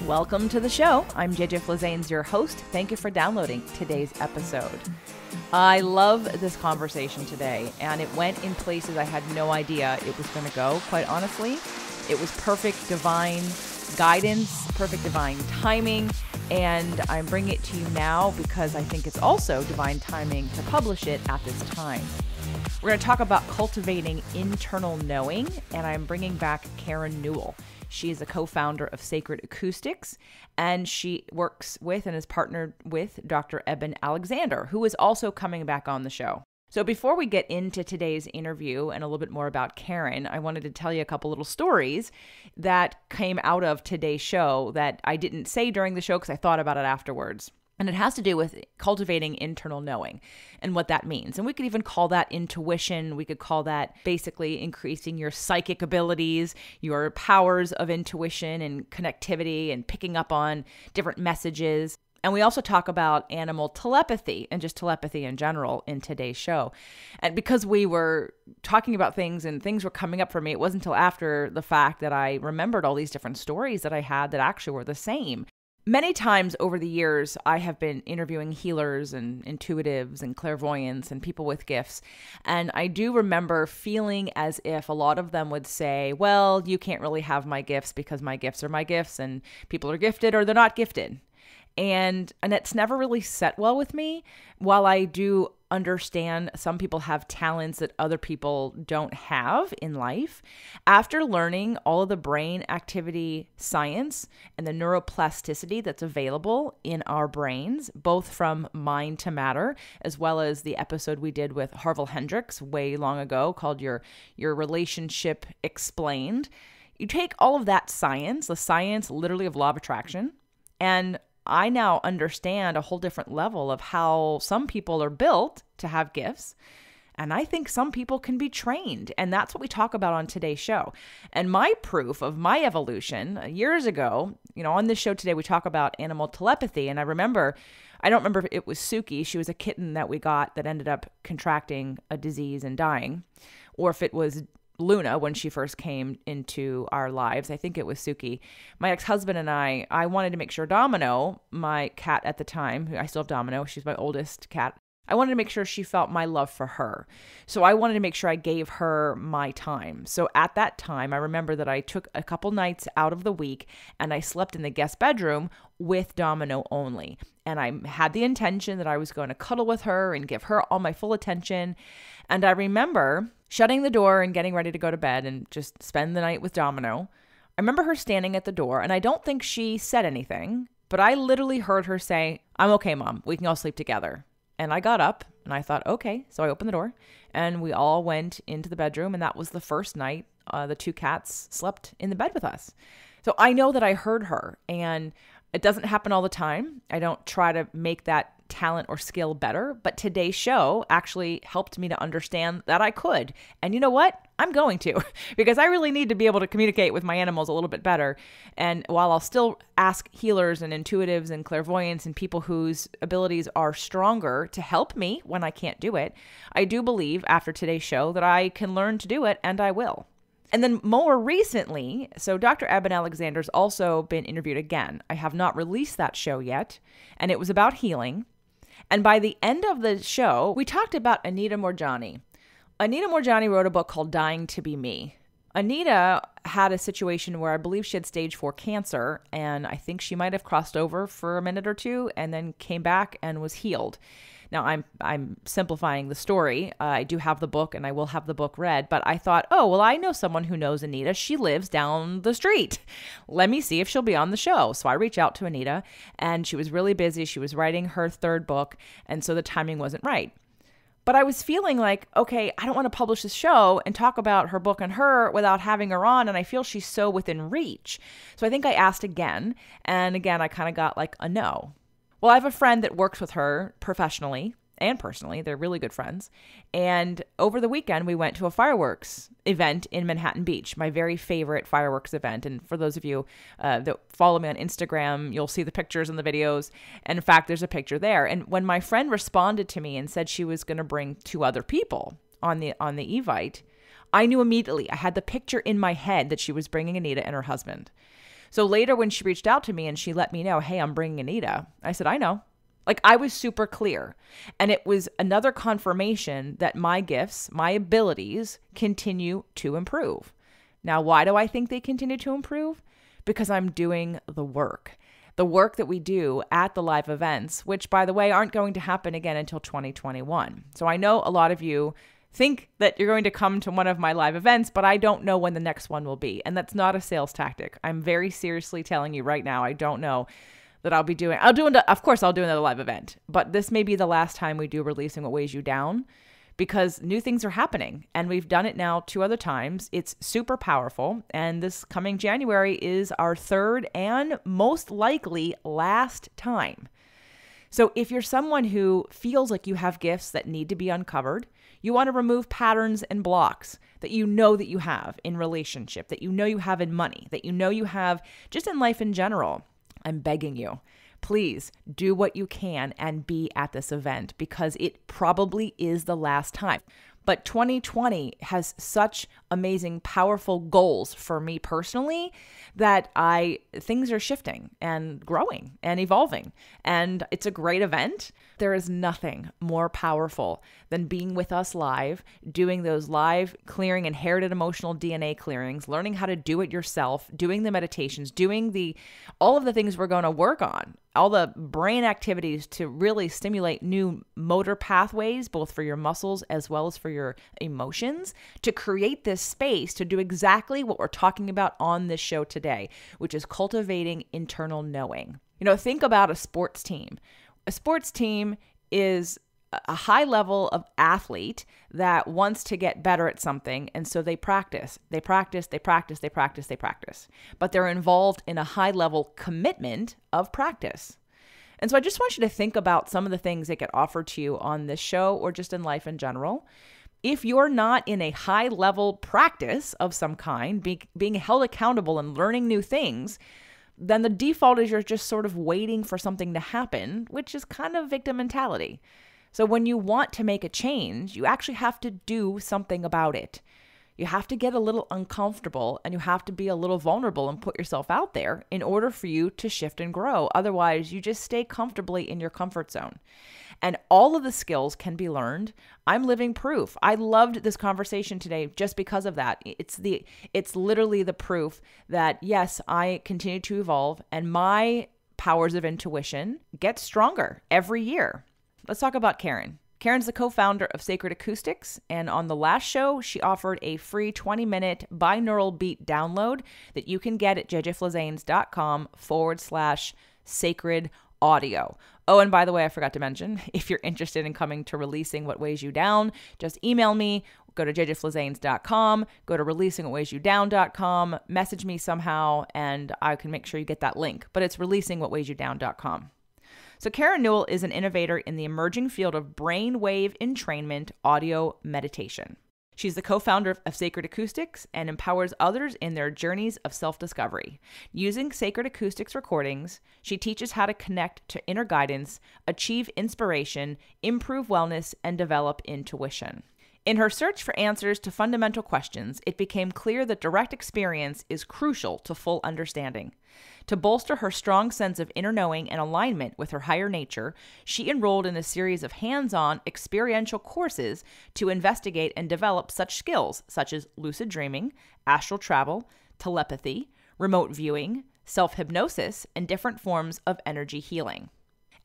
Welcome to the show. I'm JJ Flazanes, your host. Thank you for downloading today's episode. I love this conversation today, and it went in places I had no idea it was going to go, quite honestly. It was perfect divine guidance, perfect divine timing, and I'm bringing it to you now because I think it's also divine timing to publish it at this time. We're going to talk about cultivating internal knowing, and I'm bringing back Karen Newell. She is a co-founder of Sacred Acoustics, and she works with and is partnered with Dr. Eben Alexander, who is also coming back on the show. So before we get into today's interview and a little bit more about Karen, I wanted to tell you a couple little stories that came out of today's show that I didn't say during the show because I thought about it afterwards. And it has to do with cultivating internal knowing and what that means. And we could even call that intuition. We could call that basically increasing your psychic abilities, your powers of intuition and connectivity and picking up on different messages. And we also talk about animal telepathy and just telepathy in general in today's show. And because we were talking about things and things were coming up for me, it wasn't until after the fact that I remembered all these different stories that I had that actually were the same. Many times over the years, I have been interviewing healers and intuitives and clairvoyants and people with gifts. And I do remember feeling as if a lot of them would say, well, you can't really have my gifts because my gifts are my gifts and people are gifted or they're not gifted. And it's never really set well with me. While I do understand some people have talents that other people don't have in life, after learning all of the brain activity science and the neuroplasticity that's available in our brains, both from mind to matter, as well as the episode we did with Harville Hendrix way long ago called Your Relationship Explained, you take all of that science, the science literally of law of attraction, and I now understand a whole different level of how some people are built to have gifts. And I think some people can be trained. And that's what we talk about on today's show. And my proof of my evolution years ago, on this show today, we talk about animal telepathy. And I don't remember if it was Suki. She was a kitten that we got that ended up contracting a disease and dying, or if it was Luna when she first came into our lives. I think it was Suki. My ex-husband and I wanted to make sure Domino, my cat at the time, I still have Domino, she's my oldest cat, I wanted to make sure she felt my love for her. So I wanted to make sure I gave her my time. So at that time, I remember that I took a couple nights out of the week and I slept in the guest bedroom with Domino only. And I had the intention that I was going to cuddle with her and give her all my full attention. And I remember shutting the door and getting ready to go to bed and just spend the night with Domino. I remember her standing at the door, and I don't think she said anything, but I literally heard her say, "I'm okay, Mom. We can all sleep together." And I got up and I thought, okay. So I opened the door and we all went into the bedroom, and that was the first night the two cats slept in the bed with us. So I know that I heard her, and it doesn't happen all the time. I don't try to make that talent or skill better, but today's show actually helped me to understand that I could. And you know what? I'm going to, because I really need to be able to communicate with my animals a little bit better. And while I'll still ask healers and intuitives and clairvoyants and people whose abilities are stronger to help me when I can't do it, I do believe after today's show that I can learn to do it, and I will. And then more recently, so Dr. Eben Alexander's also been interviewed again. I have not released that show yet, and it was about healing. And by the end of the show, we talked about Anita Moorjani. Anita Moorjani wrote a book called Dying to Be Me. Anita had a situation where I believe she had stage 4 cancer, and I think she might have crossed over for a minute or two and then came back and was healed. Now, I'm simplifying the story. I do have the book, and I will have the book read, but I thought, oh, well, I know someone who knows Anita. She lives down the street. Let me see if she'll be on the show. So I reached out to Anita, and she was really busy. She was writing her 3rd book, and so the timing wasn't right. But I was feeling like, okay, I don't want to publish this show and talk about her book and her without having her on, and I feel she's so within reach. So I think I asked again, and again, I kind of got like a no. Well, I have a friend that works with her professionally and personally. They're really good friends. And over the weekend, we went to a fireworks event in Manhattan Beach, my very favorite fireworks event. And for those of you that follow me on Instagram, you'll see the pictures and the videos. And in fact, there's a picture there. And when my friend responded to me and said she was going to bring 2 other people on the Evite, I knew immediately. I had the picture in my head that she was bringing Anita and her husband. So later when she reached out to me and she let me know, hey, I'm bringing Anita, I said, I know. Like, I was super clear. And it was another confirmation that my gifts, my abilities continue to improve. Now, why do I think they continue to improve? Because I'm doing the work that we do at the live events, which, by the way, aren't going to happen again until 2021. So I know a lot of you think that you're going to come to one of my live events, but I don't know when the next one will be. And that's not a sales tactic. I'm very seriously telling you right now, I don't know that I'll do another live event, but this may be the last time we do Releasing What Weighs You Down, because new things are happening and we've done it now 2 other times. It's super powerful. And this coming January is our 3rd and most likely last time. So if you're someone who feels like you have gifts that need to be uncovered, you want to remove patterns and blocks that you have in relationship, that you have in money, that you have just in life in general, I'm begging you, please do what you can and be at this event, because it probably is the last time. But 2020 has such amazing, powerful goals for me personally that things are shifting and growing and evolving. And it's a great event. There is nothing more powerful than being with us live, doing those live clearing inherited emotional DNA clearings, learning how to do it yourself, doing the meditations, doing all of the things we're going to work on, all the brain activities to really stimulate new motor pathways, both for your muscles as well as for your emotions, to create this space to do exactly what we're talking about on this show today, which is cultivating internal knowing. Think about a sports team. A sports team is a high level of athlete that wants to get better at something. And so they practice. But they're involved in a high level commitment of practice. And so I just want you to think about some of the things that get offered to you on this show or just in life in general. If you're not in a high level practice of some kind, being held accountable and learning new things, then the default is you're just sort of waiting for something to happen, which is kind of victim mentality. So when you want to make a change, you actually have to do something about it. You have to get a little uncomfortable and you have to be a little vulnerable and put yourself out there in order for you to shift and grow. Otherwise, you just stay comfortably in your comfort zone. And all of the skills can be learned. I'm living proof. I loved this conversation today just because of that. It's literally the proof that, yes, I continue to evolve and my powers of intuition get stronger every year. Let's talk about Karen. Karen's the co-founder of Sacred Acoustics, and on the last show, she offered a free 20-minute binaural beat download that you can get at jjflazanes.com/sacred audio. Oh, and by the way, I forgot to mention, if you're interested in coming to Releasing What Weighs You Down, just email me, go to jjflazanes.com, go to releasingwhatweighsyoudown.com, message me somehow, and I can make sure you get that link. But it's releasingwhatweighsyoudown.com. So Karen Newell is an innovator in the emerging field of brainwave entrainment audio meditation. She's the co-founder of Sacred Acoustics and empowers others in their journeys of self-discovery. Using Sacred Acoustics recordings, she teaches how to connect to inner guidance, achieve inspiration, improve wellness, and develop intuition. In her search for answers to fundamental questions, it became clear that direct experience is crucial to full understanding. To bolster her strong sense of inner knowing and alignment with her higher nature, she enrolled in a series of hands-on experiential courses to investigate and develop such skills such as lucid dreaming, astral travel, telepathy, remote viewing, self-hypnosis, and different forms of energy healing.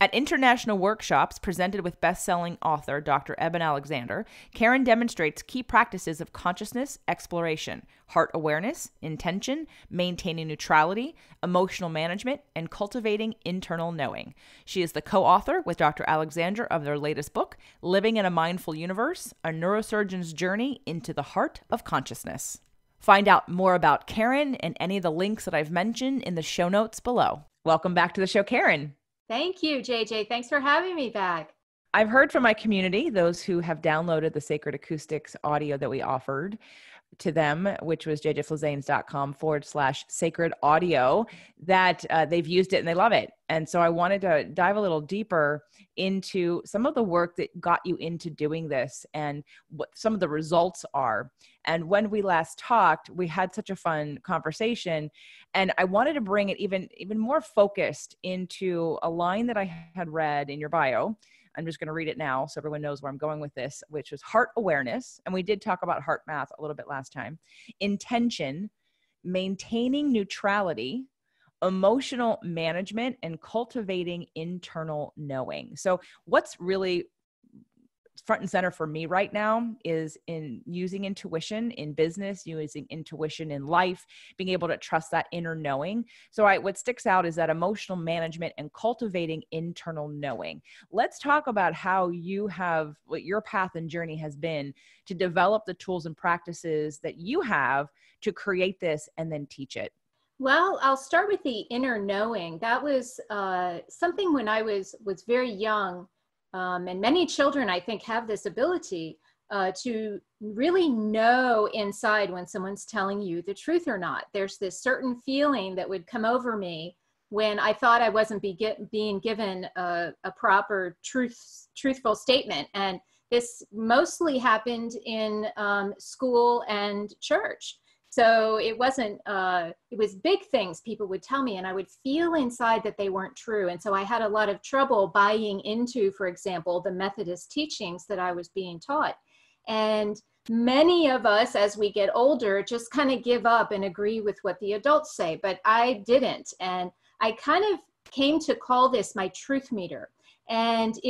At international workshops presented with best-selling author Dr. Eben Alexander, Karen demonstrates key practices of consciousness exploration, heart awareness, intention, maintaining neutrality, emotional management, and cultivating internal knowing. She is the co-author with Dr. Alexander of their latest book, Living in a Mindful Universe, A Neurosurgeon's Journey into the Heart of Consciousness. Find out more about Karen and any of the links that I've mentioned in the show notes below. Welcome back to the show, Karen. Thank you, JJ. Thanks for having me back. I've heard from my community, those who have downloaded the Sacred Acoustics audio that we offered, to them, which was jjflizanes.com/sacred audio, that they've used it and they love it. And so I wanted to dive a little deeper into some of the work that got you into doing this and what some of the results are. And when we last talked, we had such a fun conversation, and I wanted to bring it even more focused into a line that I had read in your bio. I'm just going to read it now so everyone knows where I'm going with this, which was heart awareness. And we did talk about heart math a little bit last time. Intention, maintaining neutrality, emotional management, and cultivating internal knowing. So what's really front and center for me right now is in using intuition in business, using intuition in life, being able to trust that inner knowing. So what sticks out is that emotional management and cultivating internal knowing. Let's talk about how what your path and journey has been to develop the tools and practices that you have to create this and then teach it. Well, I'll start with the inner knowing. That was something when I was very young. And many children, I think, have this ability to really know inside when someone's telling you the truth or not. There's this certain feeling that would come over me when I thought I wasn't being given a proper truthful statement. And this mostly happened in school and church. So it wasn't, it was big things people would tell me, and I would feel inside that they weren't true. And so I had a lot of trouble buying into, for example, the Methodist teachings that I was being taught. And many of us, as we get older, just kind of give up and agree with what the adults say, but I didn't. And I kind of came to call this my truth meter. And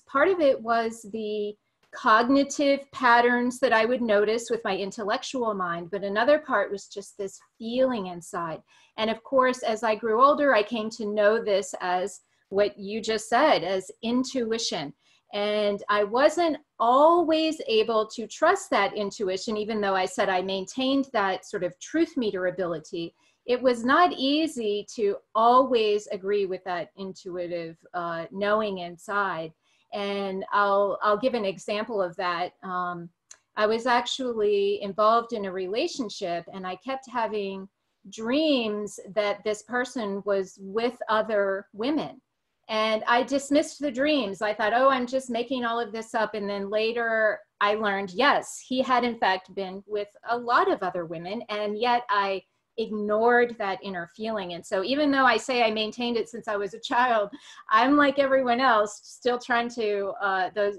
part of it was the cognitive patterns that I would notice with my intellectual mind, but another part was just this feeling inside. And of course, as I grew older, I came to know this as what you just said, as intuition. And I wasn't always able to trust that intuition, even though I said I maintained that sort of truth meter ability. It was not easy to always agree with that intuitive knowing inside. And I'll give an example of that. I was actually involved in a relationship, and I kept having dreams that this person was with other women. And I dismissed the dreams. I thought, oh, I'm just making all of this up. And then later I learned, yes, he had in fact been with a lot of other women. And yet I ignored that inner feeling. And so even though I say I maintained it since I was a child, I'm like everyone else, still trying to,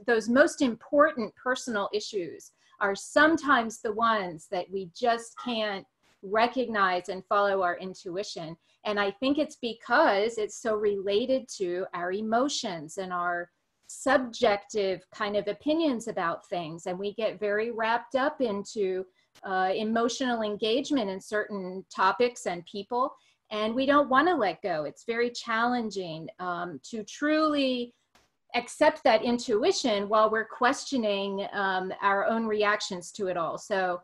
those most important personal issues are sometimes the ones that we just can't recognize and follow our intuition. And I think it's because it's so related to our emotions and our subjective kind of opinions about things. And we get very wrapped up into emotional engagement in certain topics and people, and we don't want to let go. It's very challenging to truly accept that intuition while we're questioning our own reactions to it all. So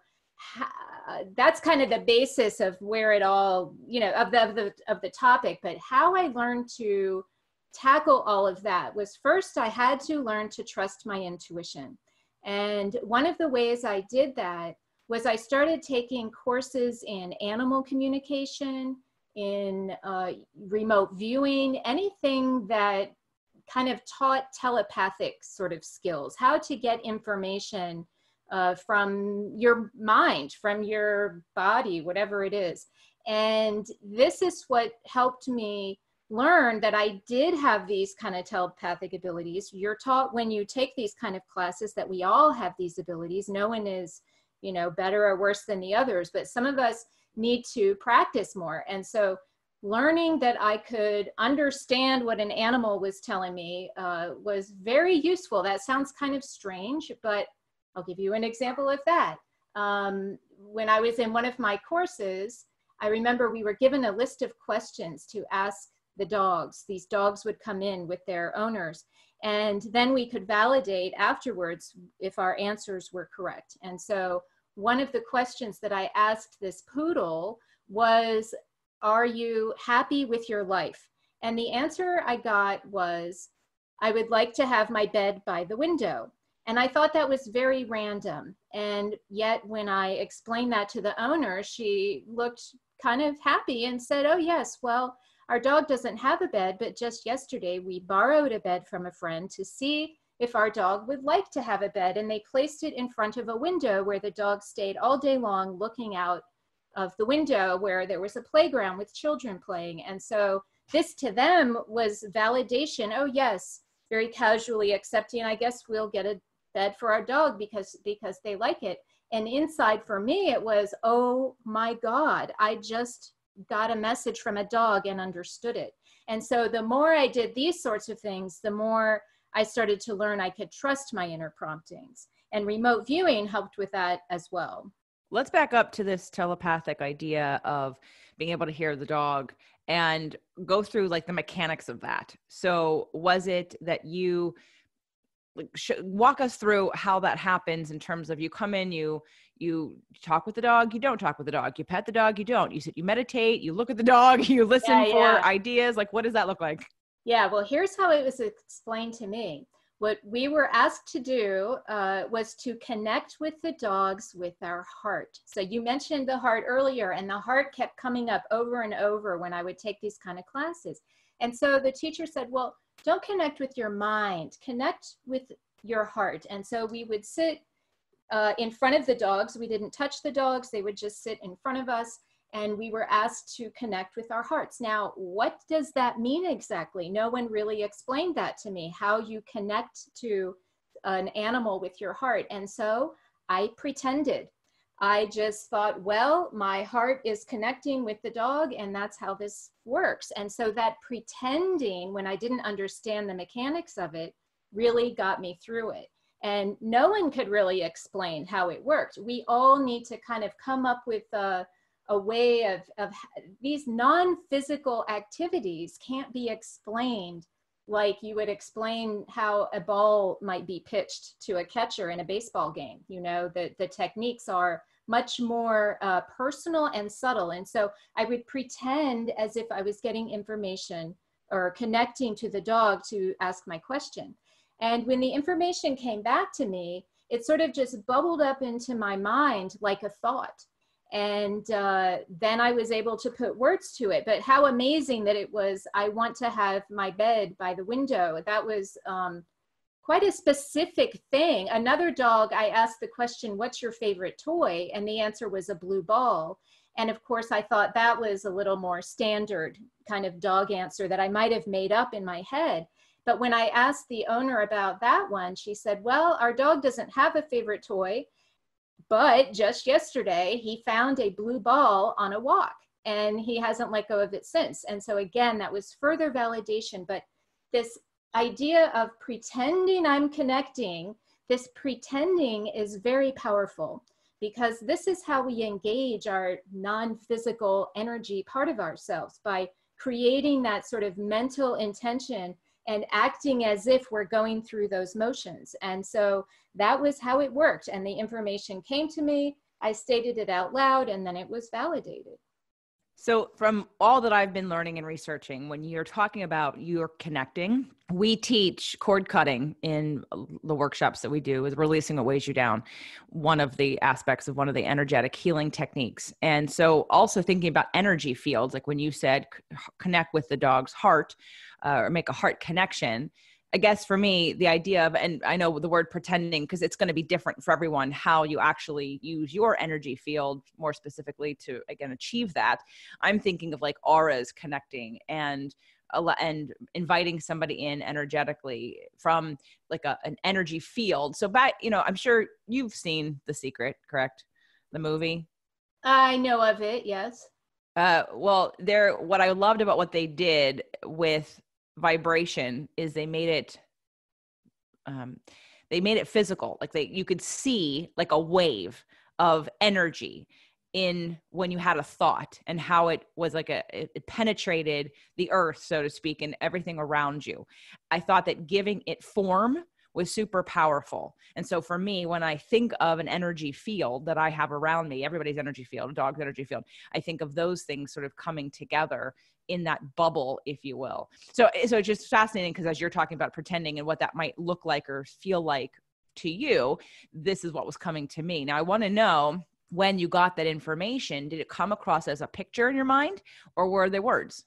that's kind of the basis of where it all, of the topic. But how I learned to tackle all of that was, first I had to learn to trust my intuition. And one of the ways I did that was I started taking courses in animal communication, in remote viewing, anything that kind of taught telepathic sort of skills, how to get information from your mind, from your body, whatever it is. And this is what helped me learn that I did have these kind of telepathic abilities. You're taught when you take these kind of classes that we all have these abilities. No one is better or worse than the others, but some of us need to practice more. And so learning that I could understand what an animal was telling me was very useful. That sounds kind of strange, but I'll give you an example of that. When I was in one of my courses, I remember we were given a list of questions to ask the dogs. These dogs would come in with their owners, and then we could validate afterwards if our answers were correct. And so one of the questions that I asked this poodle was, are you happy with your life? And the answer I got was, I would like to have my bed by the window. And I thought that was very random. And yet when I explained that to the owner, she looked kind of happy and said, oh yes, well, our dog doesn't have a bed, but just yesterday we borrowed a bed from a friend to see if our dog would like to have a bed. And they placed it in front of a window where the dog stayed all day long looking out of the window where there was a playground with children playing. And so this to them was validation. Oh yes, very casually accepting, I guess we'll get a bed for our dog because they like it. And inside for me, it was, oh my God, I just got a message from a dog and understood it. And so the more I did these sorts of things, the more I started to learn I could trust my inner promptings. And remote viewing helped with that as well. Let's back up to this telepathic idea of being able to hear the dog and go through like the mechanics of that. So was it that you walk us through how that happens in terms of you come in, you talk with the dog, you don't talk with the dog, you pet the dog, you don't, you sit, you meditate, you look at the dog, you listen for ideas. Like, what does that look like? Yeah, well, here's how it was explained to me. What we were asked to do was to connect with the dogs with our heart. So you mentioned the heart earlier, and the heart kept coming up over and over when I would take these kind of classes. And so the teacher said, well, don't connect with your mind, connect with your heart. And so we would sit in front of the dogs. We didn't touch the dogs. They would just sit in front of us. And we were asked to connect with our hearts. Now, what does that mean exactly? No one really explained that to me, how you connect to an animal with your heart. And so I pretended. I just thought, well, my heart is connecting with the dog and that's how this works. And so that pretending, when I didn't understand the mechanics of it, really got me through it. And no one could really explain how it worked. We all need to kind of come up with a way of these non-physical activities can't be explained like you would explain how a ball might be pitched to a catcher in a baseball game. You know, the techniques are much more personal and subtle. And so I would pretend as if I was getting information or connecting to the dog to ask my question. And when the information came back to me, it sort of just bubbled up into my mind like a thought. And then I was able to put words to it. But how amazing that it was, I want to have my bed by the window. That was quite a specific thing. Another dog, I asked the question, what's your favorite toy? And the answer was a blue ball. And of course, I thought that was a little more standard kind of dog answer that I might have made up in my head. But when I asked the owner about that one, she said, well, our dog doesn't have a favorite toy, but just yesterday he found a blue ball on a walk and he hasn't let go of it since. And so again, that was further validation. But this idea of pretending I'm connecting, this pretending is very powerful because this is how we engage our non-physical energy part of ourselves, by creating that sort of mental intention and acting as if we're going through those motions. And so that was how it worked. And the information came to me, I stated it out loud, and then it was validated. So from all that I've been learning and researching, when you're talking about you're connecting, we teach cord cutting in the workshops that we do with releasing what weighs you down, one of the aspects of one of the energetic healing techniques. And so also thinking about energy fields, like when you said connect with the dog's heart, or make a heart connection. I guess for me, the idea of, and I know the word pretending, because it's going to be different for everyone, how you actually use your energy field more specifically to, again, achieve that. I'm thinking of like auras connecting and inviting somebody in energetically from like an energy field. So I'm sure you've seen The Secret, correct? The movie. I know of it. Yes. Well, what I loved about what they did with vibration is they made it physical. Like you could see like a wave of energy in when you had a thought, and how it was like it penetrated the earth, so to speak, and everything around you. I thought that giving it form was super powerful. And so for me, when I think of an energy field that I have around me, everybody's energy field, a dog's energy field, I think of those things sort of coming together in that bubble, if you will. So it's just fascinating, because as you're talking about pretending and what that might look like or feel like to you, this is what was coming to me. Now I want to know, when you got that information, did it come across as a picture in your mind, or were they words?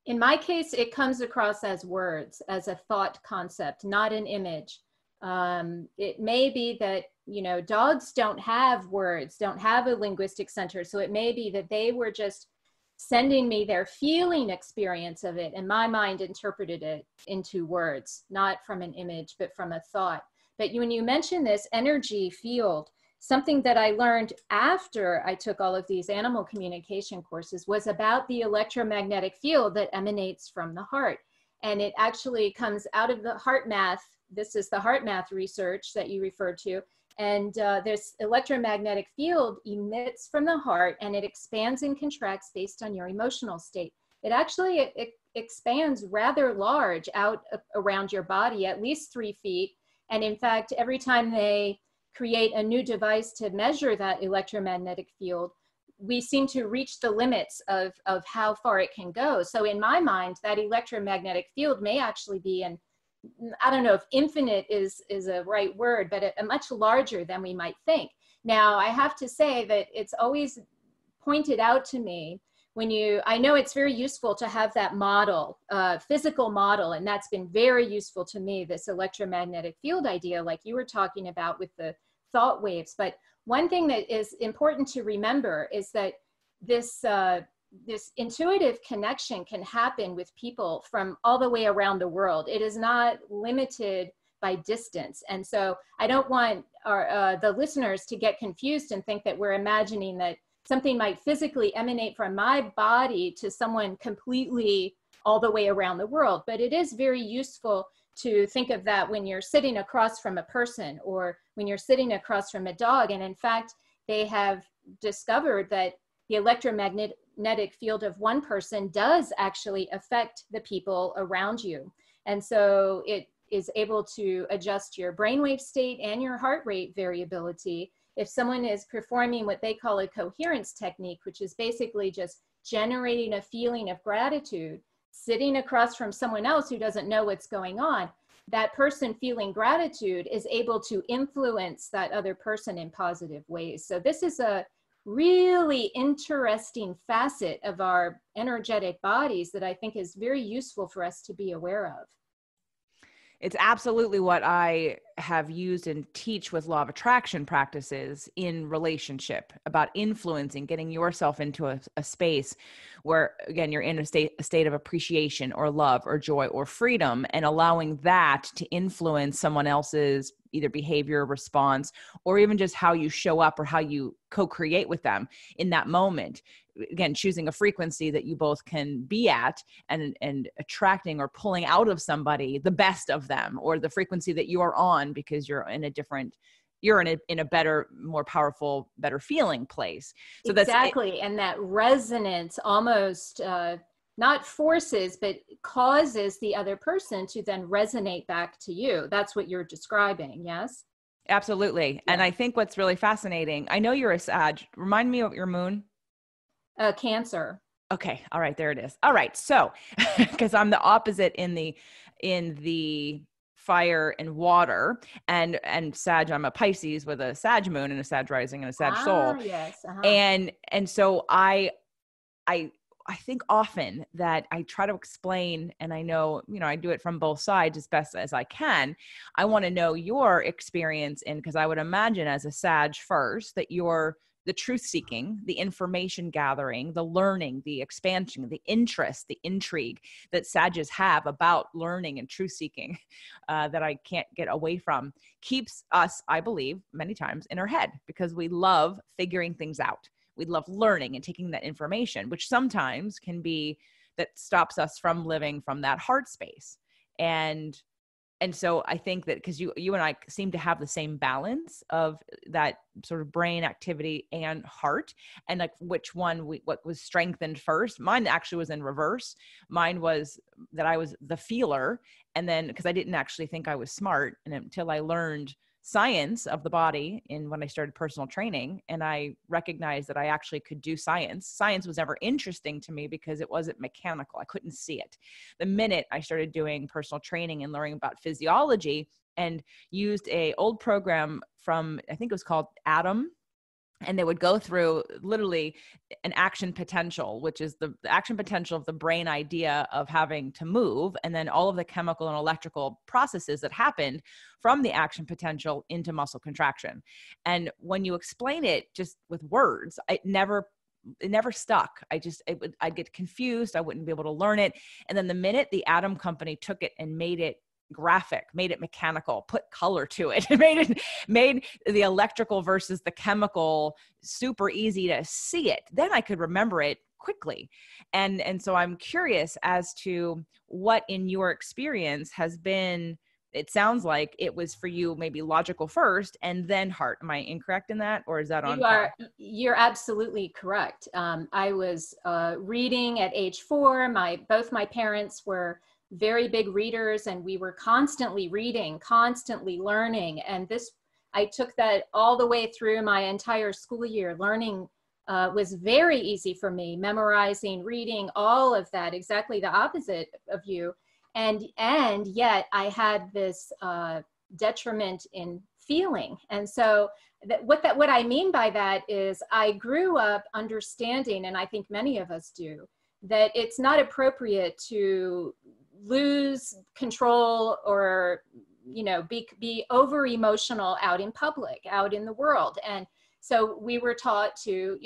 In my case, it comes across as words, as a thought concept, not an image. It may be that, dogs don't have words, don't have a linguistic center. So it may be that they were just sending me their feeling experience of it, and my mind interpreted it into words, not from an image, but from a thought. But when you mention this energy field, something that I learned after I took all of these animal communication courses was about the electromagnetic field that emanates from the heart. And it actually comes out of the heart math. This is the heart math research that you referred to. And this electromagnetic field emits from the heart, and it expands and contracts based on your emotional state. It actually it expands rather large out around your body, at least 3 feet. And in fact, every time they create a new device to measure that electromagnetic field, we seem to reach the limits of how far it can go. So in my mind, that electromagnetic field may actually be I don't know if infinite is a right word, but a much larger than we might think. Now, I have to say that it's always pointed out to me I know it's very useful to have that model, physical model, and that's been very useful to me, this electromagnetic field idea, like you were talking about with the thought waves. But one thing that is important to remember is that this intuitive connection can happen with people from all the way around the world. It is not limited by distance. And so I don't want the listeners to get confused and think that we're imagining that something might physically emanate from my body to someone completely all the way around the world. But it is very useful to think of that when you're sitting across from a person, or when you're sitting across from a dog. And in fact, they have discovered that the electromagnetic field of one person does actually affect the people around you. And so it is able to adjust your brainwave state and your heart rate variability. If someone is performing what they call a coherence technique, which is basically just generating a feeling of gratitude, sitting across from someone else who doesn't know what's going on, that person feeling gratitude is able to influence that other person in positive ways. So this is a really interesting facet of our energetic bodies that I think is very useful for us to be aware of. It's absolutely what I have used and teach with law of attraction practices in relationship, about influencing, getting yourself into a space where, again, you're in a state of appreciation or love or joy or freedom, and allowing that to influence someone else's either behavior, response, or even just how you show up or how you co-create with them in that moment. Again, choosing a frequency that you both can be at, and attracting or pulling out of somebody the best of them, or the frequency that you are on, because you're in a better, more powerful, better feeling place. So exactly. And that resonance almost not forces, but causes the other person to then resonate back to you. That's what you're describing. Yes. Absolutely. Yeah. And I think what's really fascinating, I know you're a Sag. Remind me of your moon. Cancer. Okay. All right. There it is. All right. So, because I'm the opposite in the fire and water, and Sag, I'm a Pisces with a Sag moon and a Sag rising and a Sag soul. Yes. Uh-huh. And so I think often that I try to explain, and I know, I do it from both sides as best as I can. I want to know your experience because I would imagine as a Sag first that you're the truth seeking, the information gathering, the learning, the expansion, the interest, the intrigue that Sages have about learning and truth seeking that I can't get away from, keeps us, I believe, many times in our head, because we love figuring things out. We love learning and taking that information, which sometimes can be that stops us from living from that heart space. And so I think that because you and I seem to have the same balance of that sort of brain activity and heart, and like what was strengthened first. Mine actually was in reverse. Mine was that I was the feeler. And then, because I didn't actually think I was smart, and until I learned science of the body in when I started personal training, and I recognized that I actually could do science. Science was never interesting to me because it wasn't mechanical. I couldn't see it. The minute I started doing personal training and learning about physiology and used a old program from, I think it was called Atom, and they would go through literally an action potential, which is the action potential of the brain idea of having to move, and then all of the chemical and electrical processes that happened from the action potential into muscle contraction. And when you explain it just with words, it never stuck. I'd get confused. I wouldn't be able to learn it. And then the minute the Atom company took it and made it graphic, made it mechanical, put color to it, made the electrical versus the chemical super easy to see it, then I could remember it quickly. And so I'm curious as to what in your experience has been, it sounds like it was for you maybe logical first and then heart. Am I incorrect in that, or is that on? You're absolutely correct. I was reading at age 4. Both my parents were very big readers, and we were constantly reading, constantly learning. And I took that all the way through my entire school year. Learning was very easy for me, memorizing, reading, all of that, exactly the opposite of you. And yet I had this detriment in feeling. And so what I mean by that is I grew up understanding, and I think many of us do, that it's not appropriate to lose control or, be over emotional out in public, out in the world. And so we were taught to,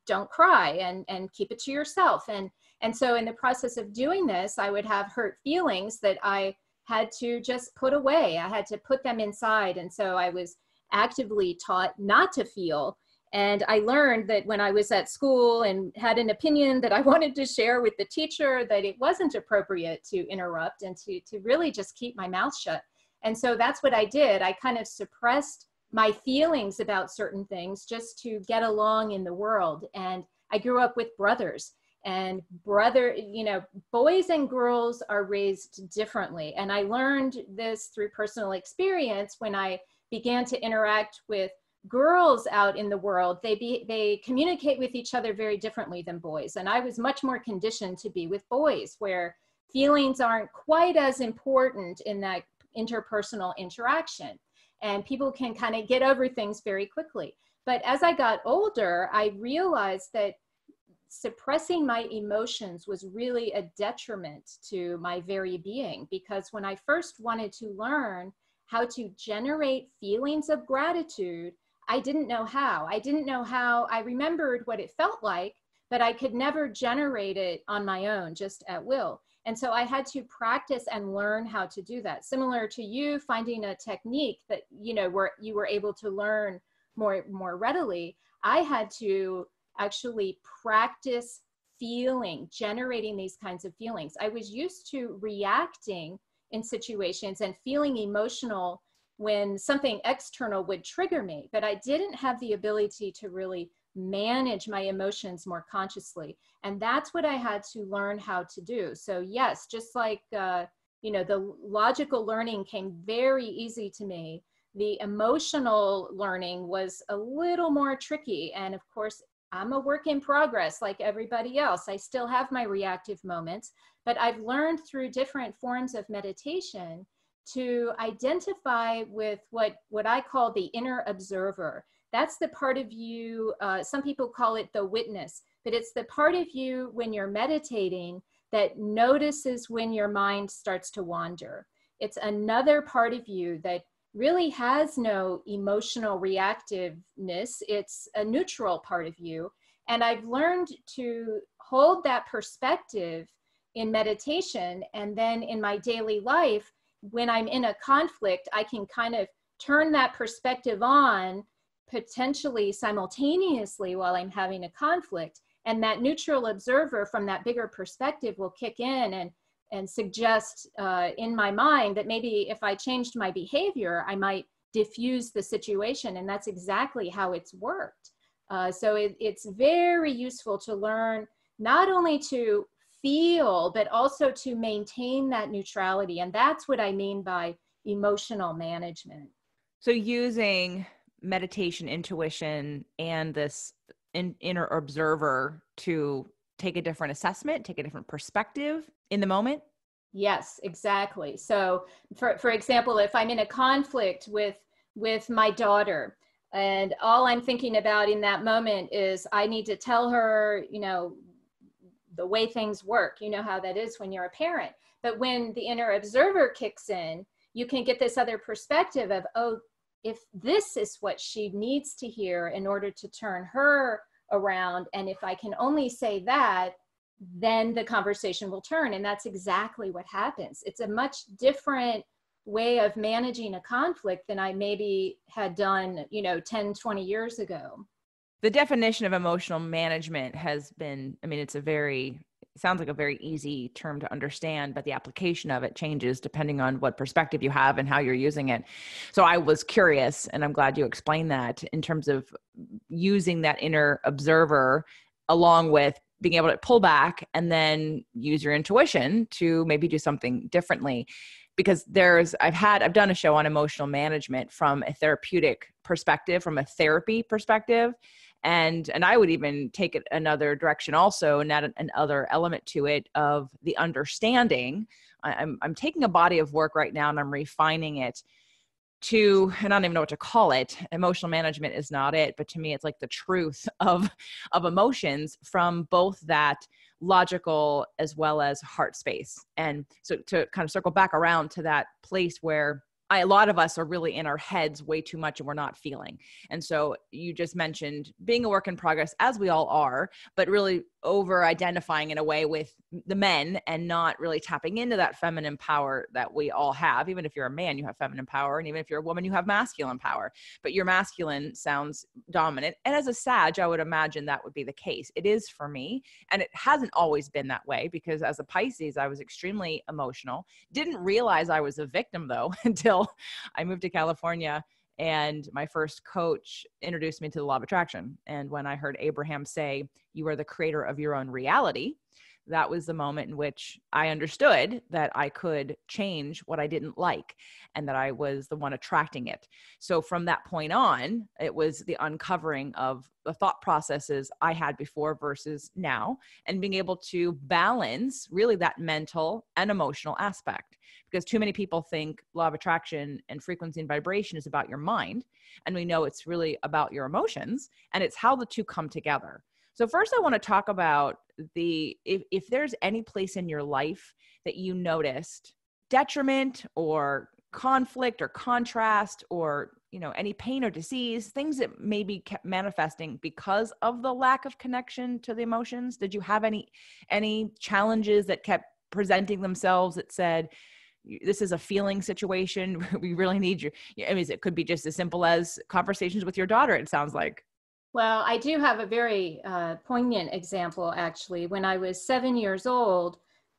don't cry and keep it to yourself. And so in the process of doing this, I would have hurt feelings that I had to just put away. I had to put them inside. And so I was actively taught not to feel. And I learned that when I was at school and had an opinion that I wanted to share with the teacher, that it wasn't appropriate to interrupt and to really just keep my mouth shut. And so that's what I did. I kind of suppressed my feelings about certain things just to get along in the world. And I grew up with brothers, and boys and girls are raised differently. And I learned this through personal experience when I began to interact with girls out in the world. They communicate with each other very differently than boys. And I was much more conditioned to be with boys, where feelings aren't quite as important in that interpersonal interaction. And people can kind of get over things very quickly. But as I got older, I realized that suppressing my emotions was really a detriment to my very being, because when I first wanted to learn how to generate feelings of gratitude, I didn't know how. I remembered what it felt like, but I could never generate it on my own, just at will. And so I had to practice and learn how to do that. Similar to you finding a technique that, where you were able to learn more readily, I had to actually practice generating these kinds of feelings. I was used to reacting in situations and feeling emotional when something external would trigger me, but I didn't have the ability to really manage my emotions more consciously. And that's what I had to learn how to do. So yes, just like, the logical learning came very easy to me. The emotional learning was a little more tricky. And of course, I'm a work in progress like everybody else. I still have my reactive moments, but I've learned through different forms of meditation to identify with what I call the inner observer. That's the part of you, some people call it the witness, but it's the part of you when you're meditating that notices when your mind starts to wander. It's another part of you that really has no emotional reactiveness. It's a neutral part of you. And I've learned to hold that perspective in meditation, and then in my daily life, when I'm in a conflict, I can kind of turn that perspective on potentially simultaneously while I'm having a conflict. And that neutral observer from that bigger perspective will kick in and suggest in my mind that maybe if I changed my behavior, I might diffuse the situation. And that's exactly how it's worked. So it's very useful to learn not only to feel, but also to maintain that neutrality. And that's what I mean by emotional management. So using meditation, intuition, and this inner observer to take a different assessment, take a different perspective in the moment. Yes, exactly. So for example, if I'm in a conflict with my daughter, and all I'm thinking about in that moment is I need to tell her, the way things work. You know how that is when you're a parent. But when the inner observer kicks in, you can get this other perspective of, oh, if this is what she needs to hear in order to turn her around, and if I can only say that, then the conversation will turn. And that's exactly what happens. It's a much different way of managing a conflict than I maybe had done, 10, 20 years ago. The definition of emotional management has been, it sounds like a very easy term to understand, but the application of it changes depending on what perspective you have and how you're using it. So I was curious, and I'm glad you explained that, in terms of using that inner observer along with being able to pull back and then use your intuition to maybe do something differently. Because I've done a show on emotional management from a therapeutic perspective, from a therapy perspective. And I would even take it another direction also, and add another element to it of the understanding. I'm taking a body of work right now and I'm refining it to, and I don't even know what to call it. Emotional management is not it, but to me, it's like the truth of emotions from both that logical as well as heart space. And so to kind of circle back around to that place where a lot of us are really in our heads way too much and we're not feeling. And so you just mentioned being a work in progress, as we all are, but really over identifying in a way with the men and not really tapping into that feminine power that we all have. Even if you're a man, you have feminine power. And even if you're a woman, you have masculine power, but your masculine sounds dominant. And as a Sag, I would imagine that would be the case. It is for me. And it hasn't always been that way, because as a Pisces, I was extremely emotional. Didn't realize I was a victim though, until I moved to California. And my first coach introduced me to the law of attraction. And when I heard Abraham say, "You are the creator of your own reality," that was the moment in which I understood that I could change what I didn't like and that I was the one attracting it. So from that point on, it was the uncovering of the thought processes I had before versus now, and being able to balance really that mental and emotional aspect. Because too many people think law of attraction and frequency and vibration is about your mind. And we know it's really about your emotions, and it's how the two come together. So first I want to talk about if there's any place in your life that you noticed detriment or conflict or contrast, or, any pain or disease, things that maybe kept manifesting because of the lack of connection to the emotions. Did you have any challenges that kept presenting themselves that said, this is a feeling situation, we really need you? It could be just as simple as conversations with your daughter, it sounds like. Well, I do have a very poignant example, actually. When I was 7 years old,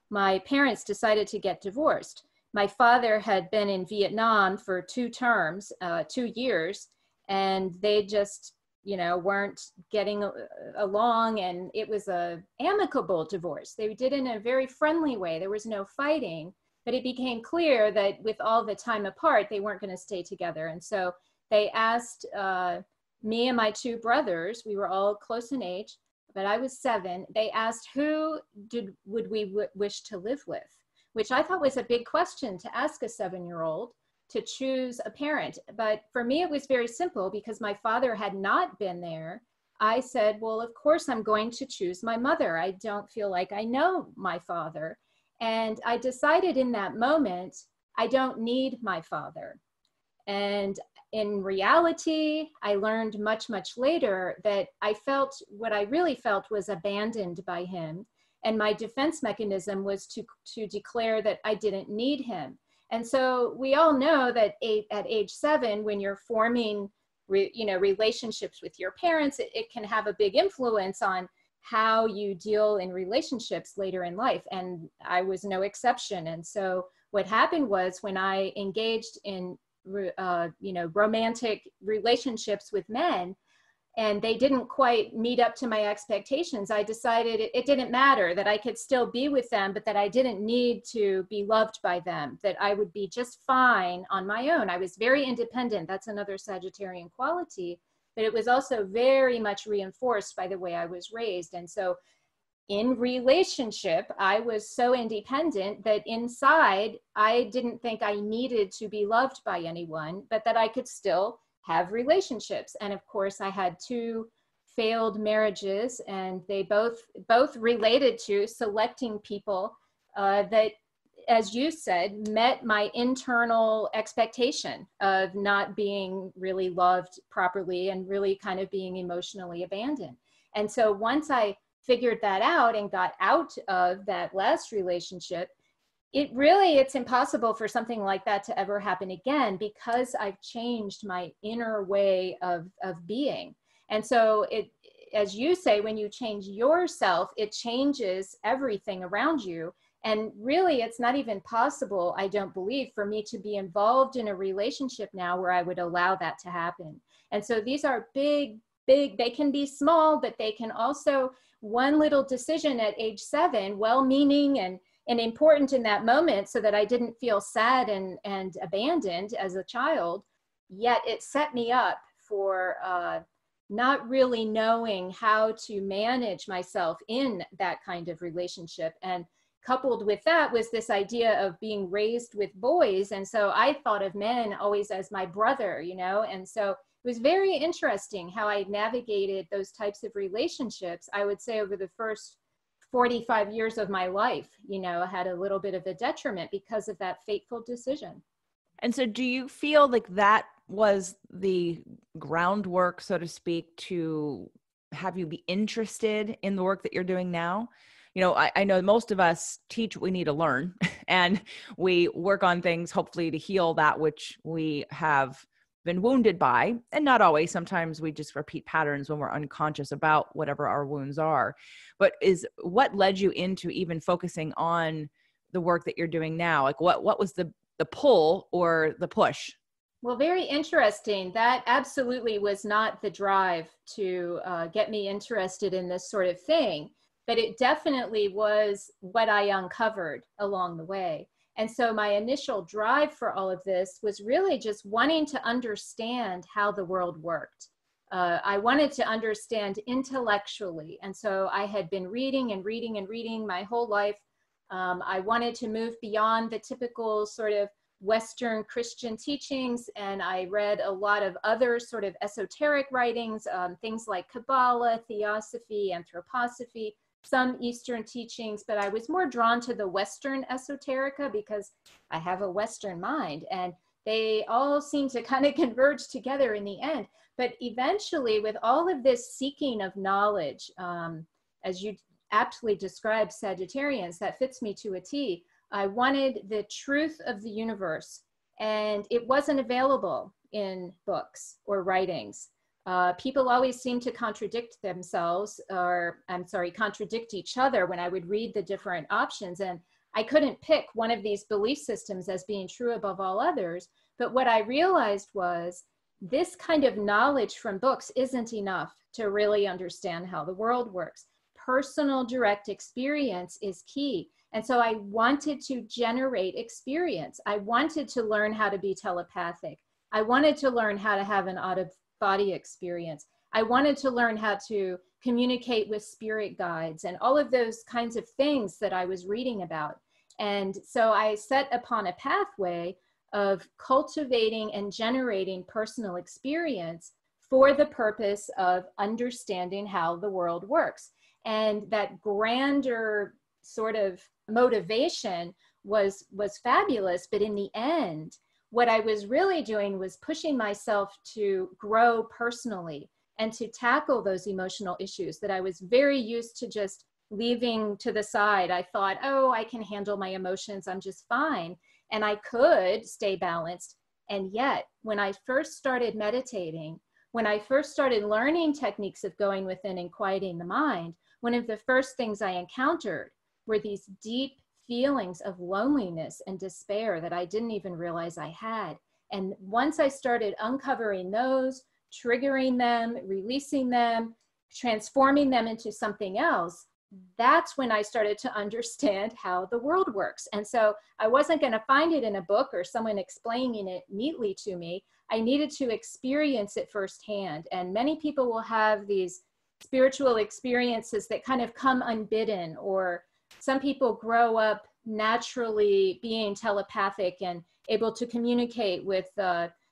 my parents decided to get divorced. My father had been in Vietnam for 2 terms, 2 years, and they just, weren't getting along, and it was a amicable divorce. They did it in a very friendly way. There was no fighting, but it became clear that with all the time apart, they weren't going to stay together. And so they asked me and my 2 brothers, we were all close in age, but I was 7. They asked who would we wish to live with, which I thought was a big question to ask a 7-year-old, to choose a parent. But for me, it was very simple, because my father had not been there. I said, well, of course I'm going to choose my mother. I don't feel like I know my father. And I decided in that moment, I don't need my father. And in reality, I learned much, much later that what I really felt was abandoned by him. And my defense mechanism was to declare that I didn't need him. And so we all know that at age 7, when you're forming relationships with your parents, it can have a big influence on how you deal in relationships later in life. And I was no exception. And so what happened was, when I engaged in romantic relationships with men, and they didn't quite meet up to my expectations, I decided it didn't matter, that I could still be with them, but that I didn't need to be loved by them, that I would be just fine on my own. I was very independent. That's another Sagittarian quality, but it was also very much reinforced by the way I was raised. And so in relationship, I was so independent that inside, I didn't think I needed to be loved by anyone, but that I could still have relationships. And of course, I had 2 failed marriages, and they both related to selecting people that, as you said, met my internal expectation of not being really loved properly and really kind of being emotionally abandoned. And so once I figured that out and got out of that last relationship, it's impossible for something like that to ever happen again, because I've changed my inner way of being. And so as you say, when you change yourself, it changes everything around you. And really, it's not even possible, I don't believe, for me to be involved in a relationship now where I would allow that to happen. And so these are big, they can be small, but they can also, one little decision at age 7, well-meaning and important in that moment, so that I didn't feel sad and abandoned as a child, yet it set me up for not really knowing how to manage myself in that kind of relationship. And coupled with that was this idea of being raised with boys. And so I thought of men always as my brother, and so it was very interesting how I navigated those types of relationships. I would say over the first 45 years of my life, had a little bit of a detriment because of that fateful decision. And so do you feel like that was the groundwork, so to speak, to have you be interested in the work that you're doing now? I know most of us teach what we need to learn, and we work on things hopefully to heal that which we have been wounded by. And not always, sometimes we just repeat patterns when we're unconscious about whatever our wounds are. But what led you into even focusing on the work that you're doing now? Like what was the pull or the push? Well, very interesting. That absolutely was not the drive to get me interested in this sort of thing, but it definitely was what I uncovered along the way. And so my initial drive for all of this was really just wanting to understand how the world worked. I wanted to understand intellectually. And so I had been reading and reading and reading my whole life. I wanted to move beyond the typical sort of Western Christian teachings, and I read a lot of other sort of esoteric writings, things like Kabbalah, Theosophy, Anthroposophy, some Eastern teachings, but I was more drawn to the Western esoterica because I have a Western mind, and they all seem to kind of converge together in the end. But eventually, with all of this seeking of knowledge, as you aptly described Sagittarians, that fits me to a T. I wanted the truth of the universe, and it wasn't available in books or writings. People always seem to contradict themselves, or contradict each other when I would read the different options. And I couldn't pick one of these belief systems as being true above all others. But what I realized was this kind of knowledge from books isn't enough to really understand how the world works. Personal direct experience is key. And so I wanted to generate experience. I wanted to learn how to be telepathic. I wanted to learn how to have an out-of-body experience. I wanted to learn how to communicate with spirit guides and all of those kinds of things that I was reading about. And so I set upon a pathway of cultivating and generating personal experience for the purpose of understanding how the world works. And that grander sort of motivation was fabulous. But in the end, what I was really doing was pushing myself to grow personally and to tackle those emotional issues that I was very used to just leaving to the side. I thought, oh, I can handle my emotions. I'm just fine. And I could stay balanced. And yet, when I first started meditating, when I first started learning techniques of going within and quieting the mind, one of the first things I encountered were these deep feelings of loneliness and despair that I didn't even realize I had. And once I started uncovering those, triggering them, releasing them, transforming them into something else, that's when I started to understand how the world works. And so I wasn't going to find it in a book or someone explaining it neatly to me. I needed to experience it firsthand. And many people will have these spiritual experiences that kind of come unbidden, or some people grow up naturally being telepathic and able to communicate with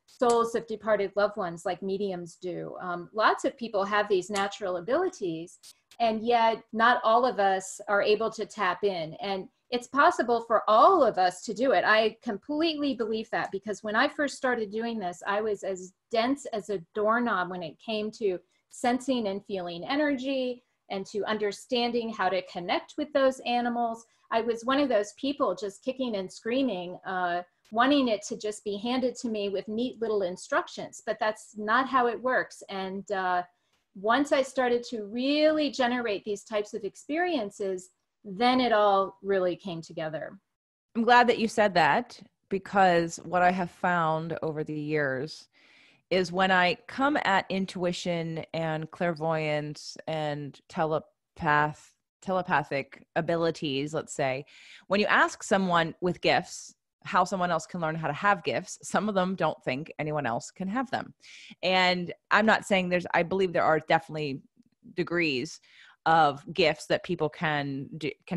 souls of departed loved ones like mediums do. Lots of people have these natural abilities, and yet not all of us are able to tap in. And it's possible for all of us to do it. I completely believe that, because when I first started doing this, I was as dense as a doorknob when it came to sensing and feeling energy and to understanding how to connect with those animals. I was one of those people just kicking and screaming, wanting it to just be handed to me with neat little instructions, but that's not how it works. And once I started to really generate these types of experiences, then it all really came together. I'm glad that you said that, because what I have found over the years is when I come at intuition and clairvoyance and telepathic abilities, let's say, when you ask someone with gifts how someone else can learn how to have gifts, some of them don't think anyone else can have them. And I'm not saying I believe there are definitely degrees of gifts that people can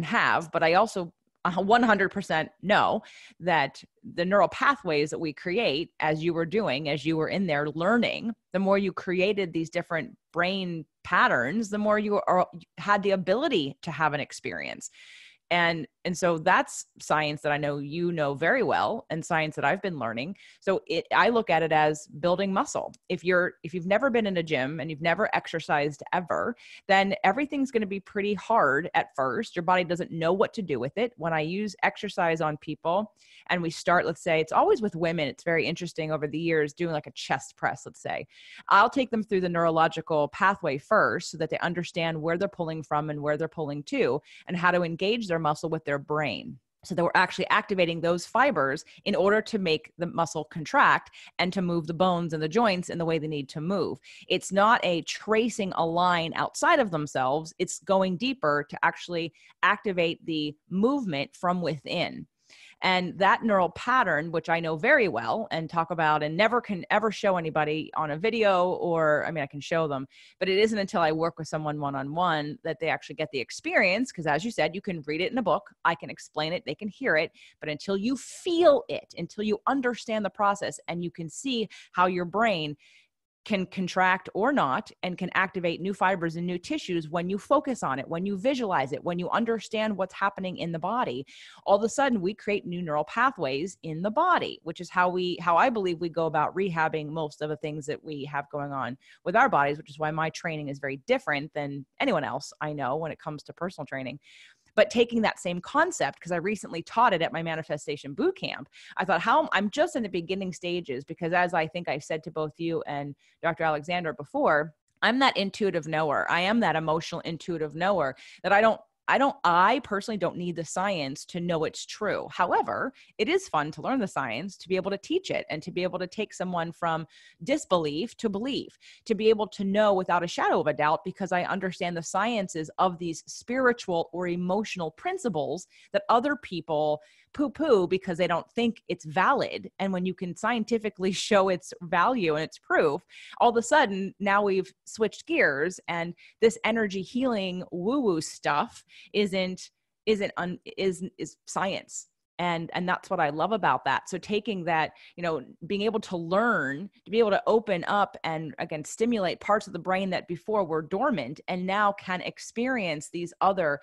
have, but I also 100% know that the neural pathways that we create, as you were doing, as you were in there learning, the more you created these different brain patterns, the more you had the ability to have an experience. And so that's science that I know you know very well, and science that I've been learning. So I look at it as building muscle. If you've never been in a gym and you've never exercised ever, then everything's going to be pretty hard at first. Your body doesn't know what to do with it. When I use exercise on people and we start, let's say, it's always with women, it's very interesting over the years, doing like a chest press, let's say. I'll take them through the neurological pathway first so that they understand where they're pulling from and where they're pulling to, and how to engage their muscle with their brain, so that we're actually activating those fibers in order to make the muscle contract and to move the bones and the joints in the way they need to move. It's not a tracing a line outside of themselves. It's going deeper to actually activate the movement from within. And that neural pattern, which I know very well and talk about and never can ever show anybody on a video, or, I mean, I can show them, but it isn't until I work with someone one-on-one that they actually get the experience. Because as you said, you can read it in a book, I can explain it, they can hear it, but until you feel it, until you understand the process and you can see how your brain can contract or not, and can activate new fibers and new tissues when you focus on it, when you visualize it, when you understand what's happening in the body, all of a sudden we create new neural pathways in the body, which is how I believe we go about rehabbing most of the things that we have going on with our bodies, which is why my training is very different than anyone else I know when it comes to personal training. But taking that same concept, because I recently taught it at my manifestation boot camp, I thought, I'm just in the beginning stages, because as I think I said to both you and Dr. Alexander before, I'm that intuitive knower. I am that emotional intuitive knower that I personally don't need the science to know it's true. However, it is fun to learn the science, to be able to teach it, and to be able to take someone from disbelief to belief, to be able to know without a shadow of a doubt, because I understand the sciences of these spiritual or emotional principles that other people poo-poo because they don't think it's valid. And when you can scientifically show its value and its proof, all of a sudden now we've switched gears, and this energy healing woo-woo stuff is science. And that's what I love about that. So taking that, being able to learn, to be able to open up and again, stimulate parts of the brain that before were dormant and now can experience these other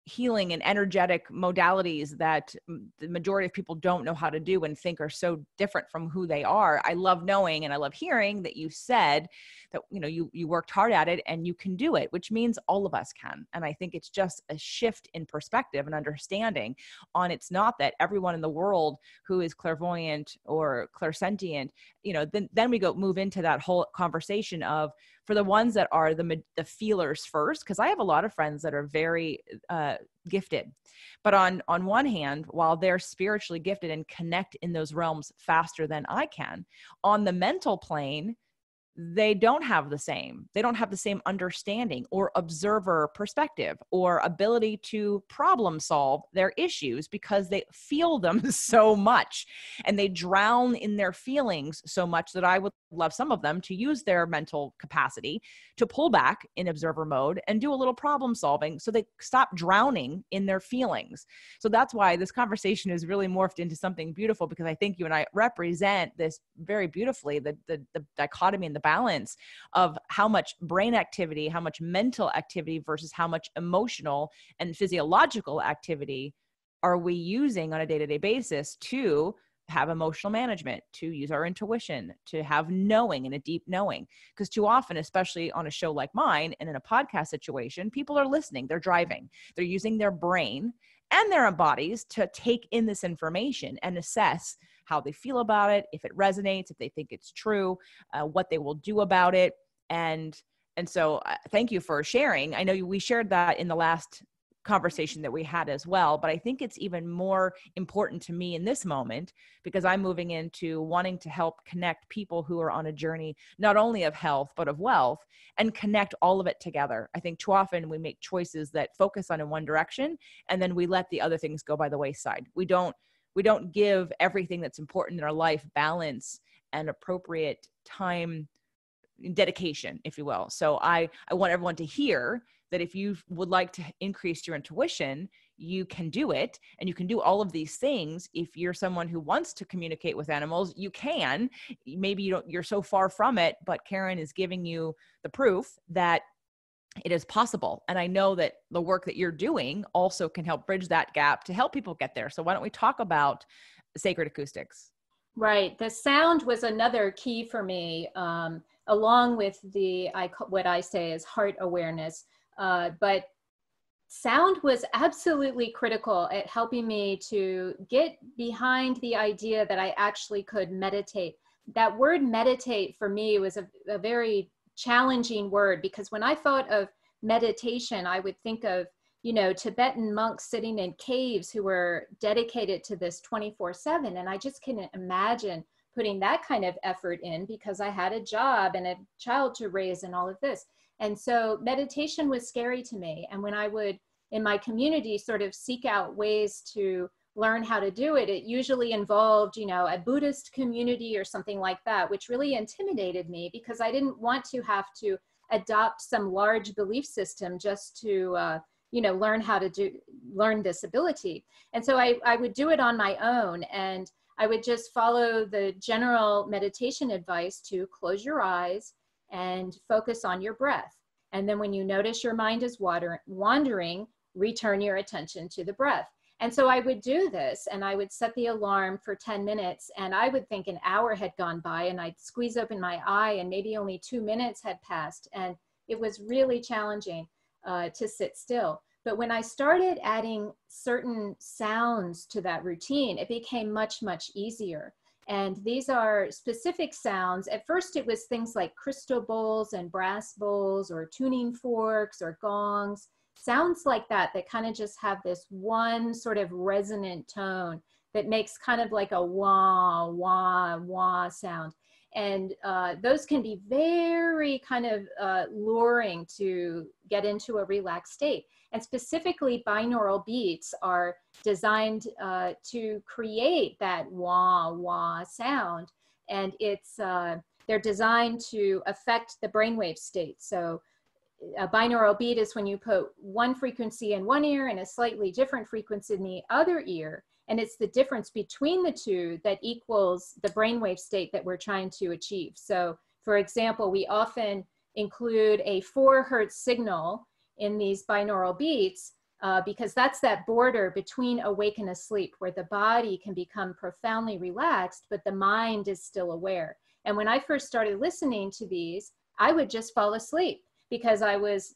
healing and energetic modalities that the majority of people don't know how to do and think are so different from who they are. I love knowing and I love hearing that you said that, you worked hard at it and you can do it, which means all of us can. And I think it's just a shift in perspective and understanding on, it's not that everyone in the world who is clairvoyant or clairsentient, then we move into that whole conversation of, for the ones that are the feelers first, because I have a lot of friends that are very gifted, but on one hand, while they're spiritually gifted and connect in those realms faster than I can, on the mental plane, they don't have the same understanding or observer perspective or ability to problem solve their issues because they feel them so much and they drown in their feelings so much that I would love some of them to use their mental capacity to pull back in observer mode and do a little problem solving so they stop drowning in their feelings. So that's why this conversation is really morphed into something beautiful, because I think you and I represent this very beautifully, the dichotomy and the balance of how much brain activity, how much mental activity versus how much emotional and physiological activity are we using on a day-to-day basis to have emotional management, to use our intuition, to have knowing and a deep knowing. Because too often, especially on a show like mine and in a podcast situation, people are listening, they're driving, they're using their brain and their bodies to take in this information and assess how they feel about it, if it resonates, if they think it's true, what they will do about it. And so thank you for sharing. I know we shared that in the last conversation that we had as well, but I think it's even more important to me in this moment because I'm moving into wanting to help connect people who are on a journey, not only of health, but of wealth, and connect all of it together. I think too often we make choices that focus on in one direction, and then we let the other things go by the wayside. We don't give everything that's important in our life balance and appropriate time dedication, if you will. So I want everyone to hear that if you would like to increase your intuition, you can do it. And you can do all of these things. If you're someone who wants to communicate with animals, you can. Maybe you're so far from it, but Karen is giving you the proof that it is possible. And I know that the work that you're doing also can help bridge that gap to help people get there. So why don't we talk about Sacred Acoustics? Right. The sound was another key for me, along with what I say is heart awareness. But sound was absolutely critical at helping me to get behind the idea that I actually could meditate. That word meditate for me was a very challenging word, because when I thought of meditation, I would think of, Tibetan monks sitting in caves who were dedicated to this 24/7. And I just couldn't imagine putting that kind of effort in, because I had a job and a child to raise and all of this. And so meditation was scary to me. And when I would, in my community, sort of seek out ways to learn how to do it, it usually involved, a Buddhist community or something like that, which really intimidated me, because I didn't want to have to adopt some large belief system just to, learn this ability. And so I would do it on my own, and I would just follow the general meditation advice to close your eyes and focus on your breath. And then when you notice your mind is wandering, return your attention to the breath. And so I would do this, and I would set the alarm for 10 minutes, and I would think an hour had gone by, and I'd squeeze open my eye and maybe only 2 minutes had passed. And it was really challenging to sit still. But when I started adding certain sounds to that routine, it became much, much easier. And these are specific sounds. At first, it was things like crystal bowls and brass bowls, or tuning forks or gongs, sounds like that kind of just have this one sort of resonant tone that makes kind of like a wah, wah, wah sound. And those can be very kind of luring to get into a relaxed state. And specifically, binaural beats are designed to create that wah, wah sound. And they're designed to affect the brainwave state. So a binaural beat is when you put one frequency in one ear and a slightly different frequency in the other ear. And it's the difference between the two that equals the brainwave state that we're trying to achieve. So for example, we often include a 4 hertz signal in these binaural beats because that's that border between awake and asleep, where the body can become profoundly relaxed, but the mind is still aware. And when I first started listening to these, I would just fall asleep, because I was,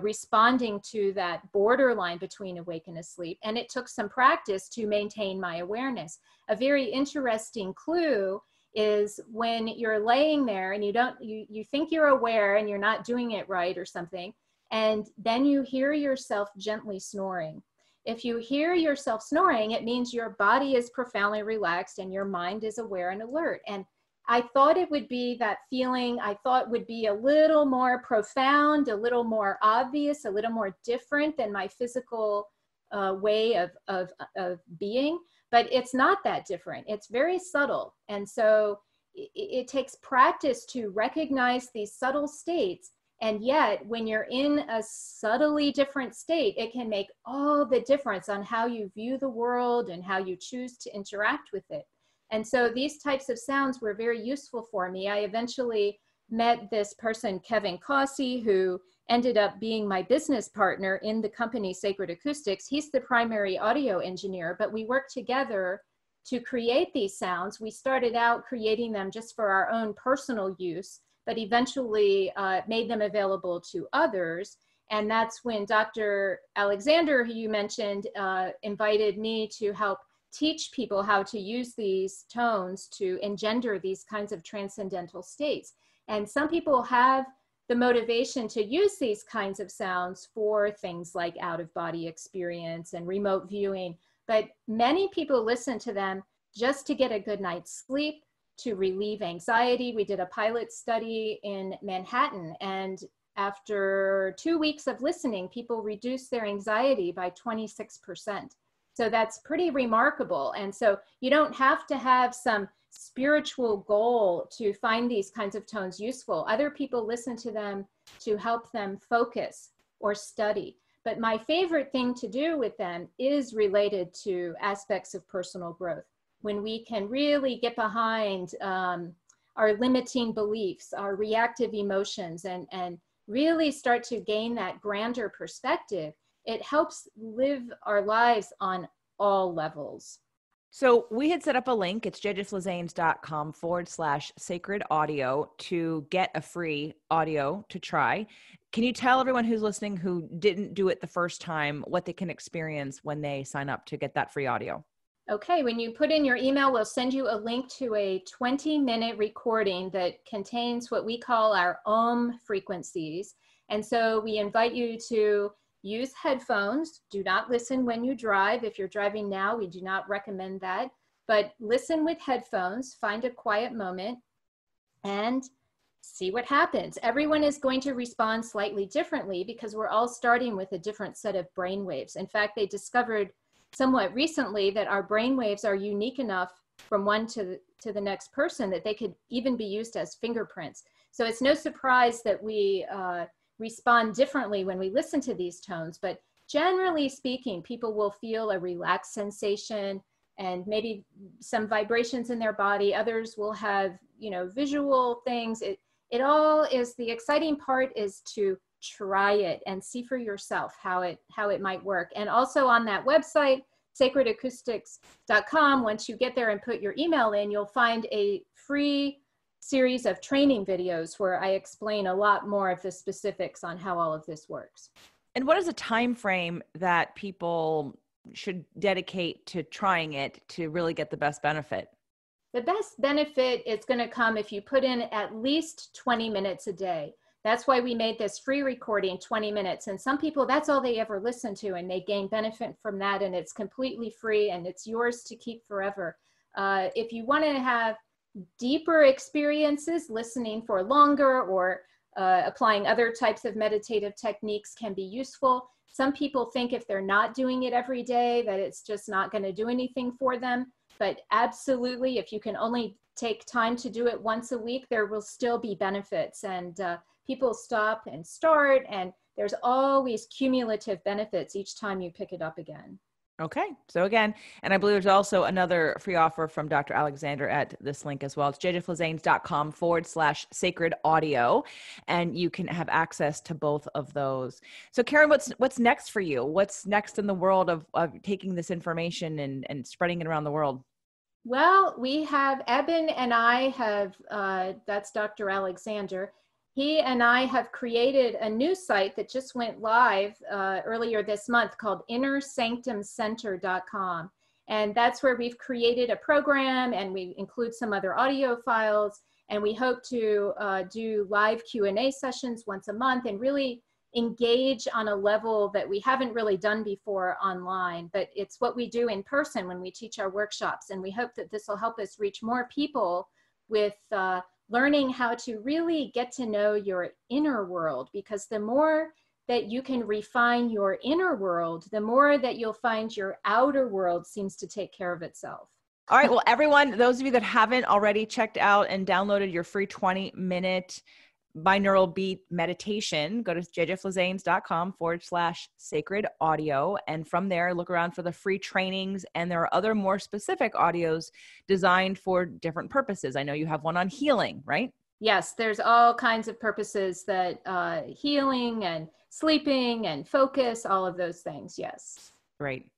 responding to that borderline between awake and asleep. And it took some practice to maintain my awareness. A very interesting clue is when you're laying there and you think you're aware and you're not doing it right or something, and then you hear yourself gently snoring. If you hear yourself snoring, it means your body is profoundly relaxed and your mind is aware and alert. And I thought it would be that feeling. I thought would be a little more profound, a little more obvious, a little more different than my physical way of being. But it's not that different. It's very subtle. And so it takes practice to recognize these subtle states. And yet, when you're in a subtly different state, it can make all the difference on how you view the world and how you choose to interact with it. And so these types of sounds were very useful for me. I eventually met this person, Kevin Causey, who ended up being my business partner in the company Sacred Acoustics. He's the primary audio engineer, but we worked together to create these sounds. We started out creating them just for our own personal use, but eventually made them available to others. And that's when Dr. Alexander, who you mentioned, invited me to help teach people how to use these tones to engender these kinds of transcendental states. And some people have the motivation to use these kinds of sounds for things like out-of-body experience and remote viewing. But many people listen to them just to get a good night's sleep, to relieve anxiety. We did a pilot study in Manhattan, and after 2 weeks of listening, people reduced their anxiety by 26%. So that's pretty remarkable. And so you don't have to have some spiritual goal to find these kinds of tones useful. Other people listen to them to help them focus or study. But my favorite thing to do with them is related to aspects of personal growth. When we can really get behind our limiting beliefs, our reactive emotions, and really start to gain that grander perspective, it helps live our lives on all levels. So we had set up a link. It's jjflizanes.com/sacred audio to get a free audio to try. Can you tell everyone who's listening who didn't do it the first time what they can experience when they sign up to get that free audio? Okay, when you put in your email, we'll send you a link to a 20-minute recording that contains what we call our frequencies. And so we invite you to use headphones. Do not listen when you drive. If you're driving now, we do not recommend that. But listen with headphones, find a quiet moment, and see what happens. Everyone is going to respond slightly differently because we're all starting with a different set of brain waves. In fact, they discovered somewhat recently that our brain waves are unique enough from one to the next person that they could even be used as fingerprints. So it's no surprise that we respond differently when we listen to these tones, but generally speaking, people will feel a relaxed sensation and maybe some vibrations in their body. Others will have, visual things. It all is, the exciting part is to try it and see for yourself how it might work. And also on that website, sacredacoustics.com, once you get there and put your email in, you'll find a free series of training videos where I explain a lot more of the specifics on how all of this works. And what is a time frame that people should dedicate to trying it to really get the best benefit? The best benefit is going to come if you put in at least 20 minutes a day. That's why we made this free recording, 20 minutes. And some people, that's all they ever listen to, and they gain benefit from that, and it's completely free and it's yours to keep forever. If you want to have deeper experiences, listening for longer or applying other types of meditative techniques can be useful. Some people think if they're not doing it every day, that it's just not going to do anything for them. But absolutely, if you can only take time to do it once a week, there will still be benefits. And people stop and start, and there's always cumulative benefits each time you pick it up again. Okay. So again, and I believe there's also another free offer from Dr. Alexander at this link as well. It's jjflizanes.com/sacred audio. And you can have access to both of those. So Karen, what's next for you? What's next in the world of taking this information and spreading it around the world? Well, we have, Eben and I have, that's Dr. Alexander. He and I have created a new site that just went live earlier this month called innersanctumcenter.com. And that's where we've created a program, and we include some other audio files. And we hope to do live Q&A sessions once a month and really engage on a level that we haven't really done before online. But it's what we do in person when we teach our workshops. And we hope that this will help us reach more people with learning how to really get to know your inner world, because the more that you can refine your inner world, the more that you'll find your outer world seems to take care of itself. All right. Well, everyone, those of you that haven't already checked out and downloaded your free 20-minute binaural beat meditation, go to jjflizanes.com/sacred audio. And from there, look around for the free trainings. And there are other more specific audios designed for different purposes. I know you have one on healing, right? Yes, there's all kinds of purposes that healing and sleeping and focus, all of those things. Yes. Great.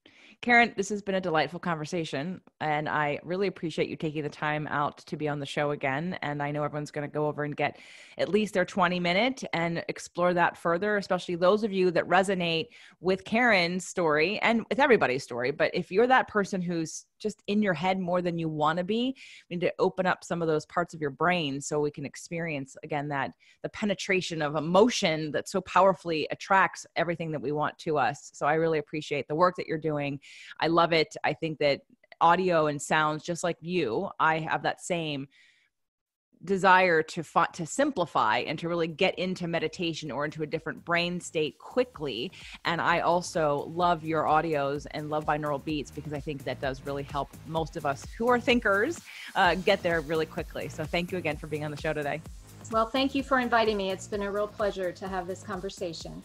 Karen, this has been a delightful conversation, and I really appreciate you taking the time out to be on the show again. And I know everyone's going to go over and get at least their 20-minute and explore that further, especially those of you that resonate with Karen's story and with everybody's story. But if you're that person who's just in your head more than you want to be, we need to open up some of those parts of your brain so we can experience, again, that the penetration of emotion that so powerfully attracts everything that we want to us. So I really appreciate the work that you're doing. I love it. I think that audio and sounds, just like you, I have that same desire to simplify and to really get into meditation or into a different brain state quickly. And I also love your audios and love binaural beats, because I think that does really help most of us who are thinkers get there really quickly. So thank you again for being on the show today. Well, thank you for inviting me. It's been a real pleasure to have this conversation.